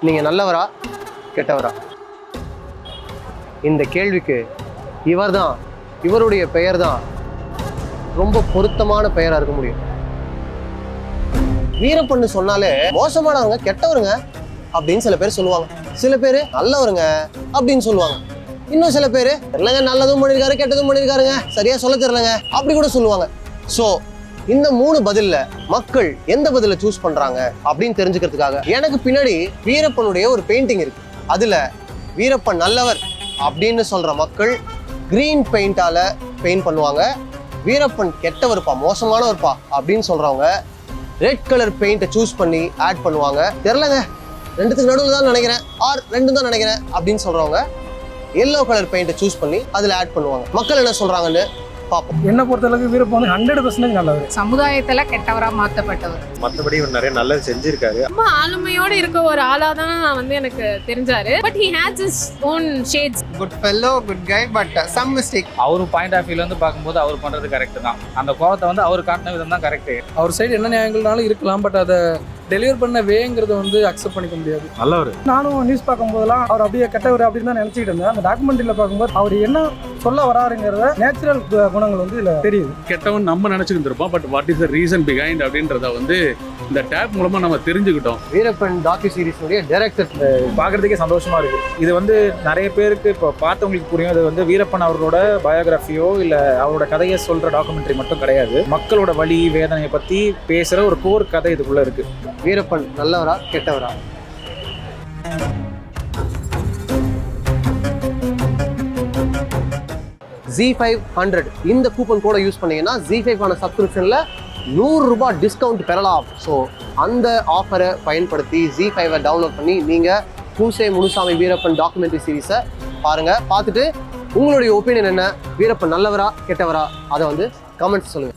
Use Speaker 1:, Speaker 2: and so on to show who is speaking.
Speaker 1: நீங்கள் நல்லவரா கெட்டவரா? இந்த கேள்விக்கு இவருடைய பெயர் தான் ரொம்ப பொருத்தமான பெயராக இருக்க முடியும். வீரப்பன்னு சொன்னாலே மோசமானவங்க, கெட்டவருங்க அப்படின்னு சில பேர் சொல்லுவாங்க. சில பேர் நல்லவருங்க அப்படின்னு சொல்லுவாங்க. இன்னும் சில பேர் இல்லைங்க நல்லதும் பண்ணியிருக்காரு கெட்டதும் பண்ணியிருக்காருங்க, சரியா சொல்ல தெரியலங்க அப்படி கூட சொல்லுவாங்க. ஸோ இந்த 3 பதில்ல மக்கள் எந்த பதில சூஸ் பண்றாங்க அப்படின்னு தெரிஞ்சுக்கிறதுக்காக எனக்கு பின்னாடி வீரப்பனுடைய ஒரு பெயிண்டிங் இருக்கு. அதுல வீரப்பன் நல்லவர் அப்படின்னு சொல்ற மக்கள் கிரீன் பெயிண்டால பெயிண்ட் பண்ணுவாங்க. வீரப்பன் கெட்டவர்ப்பா, மோசமானவர்ப்பா அப்படின்னு சொல்றவங்க ரெட் கலர் பெயிண்டை சூஸ் பண்ணி ஆட் பண்ணுவாங்க. தெரிலங்க, ரெண்டுத்துக்கு நடுவில் தான் நினைக்கிறேன், ஆர் ரெண்டு தான் நினைக்கிறேன் அப்படின்னு சொல்றவங்க எல்லோ கலர் பெயிண்டை சூஸ் பண்ணி அதில் ஆட் பண்ணுவாங்க. மக்கள் என்ன சொல்றாங்கன்னு பார்ப்போம்.
Speaker 2: என்ன பொறுத்தளவுக்கு வீரப்பன் 100% நல்லவர்.
Speaker 3: சமுதாயத்துல கெட்டவரா மாற்றப்பட்டவர்.
Speaker 4: மற்றபடி இவர் நிறைய நல்லது செஞ்சிருக்காரு.
Speaker 5: ரொம்ப ஆளுமையோட இருக்க ஒரு ஆளா தான் எனக்கு தெரிஞ்சாரு. But he has his own shades.
Speaker 6: Good fellow, good guy, but some mistake.
Speaker 7: அவர் பாயிண்ட் ஆஃப் வியூல இருந்து பார்க்கும்போது அவர் பண்றது கரெக்ட் தான். அந்த கோவத்தை அவர் காட்டின விதம் தான் கரெக்ட்.
Speaker 2: அவர் சைடு என்ன நியாயங்கள்னாலும் இருக்கலாம், பட் அதை டெலிவர் பண்ண வேங்கிறத அக்செப்ட் பண்ணிக்க முடியாது.
Speaker 4: நல்லவர்.
Speaker 2: நானும் நியூஸ் பார்க்கும்போதெல்லாம் அவர் அப்படியே கெட்டவர் அப்படின்னு தான் நினைச்சிட்டு இருந்தேன். அந்த டாக்குமெண்ட்ரியில பார்க்கும்போது அவர் என்ன சொல்ல வராருங்கிறத நேச்சுரல் குணங்கள் இதுல தெரியுது.
Speaker 8: கெட்டவன் நம்ம நினைச்சுக்கிட்டு இருப்போம், but what is the reason behind அப்படின்றத இந்த டேப் மூலமா நம்ம தெரிஞ்சுக்கிட்டோம்.
Speaker 1: வீரப்பன் டாக்யூ சீரிஸுடைய டைரக்டர்
Speaker 7: பார்க்கறதுக்கே சந்தோஷமா இருக்கு. இது நிறைய பேருக்கு இப்போ பார்த்தவங்களுக்கு புரியும். இது வீரப்பன் அவரோட பயோகிராஃபியோ இல்ல அவரோட கதையை சொல்ற டாக்குமெண்ட்ரி மட்டும் கிடையாது. மக்களோட வலி வேதனையை பத்தி பேசுற ஒரு கோர் கதை இதுக்குள்ள இருக்கு.
Speaker 1: வீரப்பன் நல்லவரா கெட்டவரா? Z500 இந்த கூப்பன் கோடை யூஸ் பண்ணீங்கன்னா Z5 ஆன சப்ஸ்கிரிப்ஷன்ல 100 ரூபாய் டிஸ்கவுண்ட் பெறலாம். ஸோ அந்த ஆஃபரை பயன்படுத்தி Z5 டவுன்லோட் பண்ணி நீங்க பூசே முனுசாமி வீரப்பன் டாக்குமெண்ட்ரி சீரீஸை பாருங்க. பார்த்துட்டு உங்களுடைய ஒப்பீனியன் என்ன, வீரப்பன் நல்லவரா கெட்டவரா, அதை கமெண்ட்ஸ் சொல்லுங்க.